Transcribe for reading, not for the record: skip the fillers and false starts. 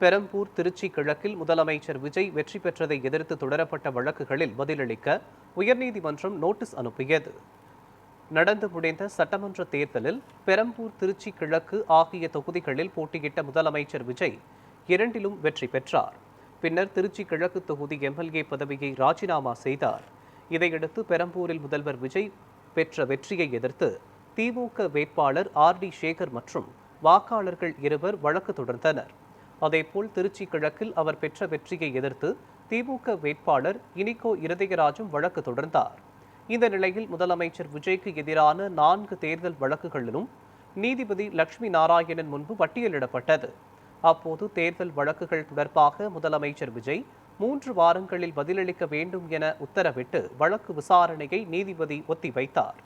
பெரம்பூர் திருச்சி கிழக்கில் முதலமைச்சர் விஜய் வெற்றி பெற்றதை எதிர்த்து தொடரப்பட்ட வழக்குகளில் பதிலளிக்க உயர்நீதிமன்றம் நோட்டீஸ் அனுப்பியது. நடந்து முடிந்த சட்டமன்ற தேர்தலில் பெரம்பூர் திருச்சி கிழக்கு ஆகிய தொகுதிகளில் போட்டியிட்ட முதலமைச்சர் விஜய் இரண்டிலும் வெற்றி பெற்றார். பின்னர் திருச்சி கிழக்கு தொகுதி எம்எல்ஏ பதவியை ராஜினாமா செய்தார். இதையடுத்து பெரம்பூரில் முதல்வர் விஜய் பெற்ற வெற்றியை எதிர்த்து திமுக வேட்பாளர் ஆர்.டி. சேகர் மற்றும் வாக்காளர்கள் இருவர் வழக்கு தொடர்ந்தனர். அதேபோல் திருச்சி கிழக்கில் அவர் பெற்ற வெற்றியை எதிர்த்து திமுக வேட்பாளர் இனிகோ இருதயராஜும் வழக்கு தொடர்ந்தார். இந்த நிலையில் முதலமைச்சர் விஜய்க்கு எதிரான 4 தேர்தல் வழக்குகளிலும் நீதிபதி லட்சுமி நாராயணன் முன்பு பட்டியலிடப்பட்டது. அப்போது தேர்தல் வழக்குகள் தொடர்பாக முதலமைச்சர் விஜய் 3 வாரங்களில் பதிலளிக்க வேண்டும் என உத்தரவிட்டு வழக்கு விசாரணையை நீதிபதி ஒத்திவைத்தார்.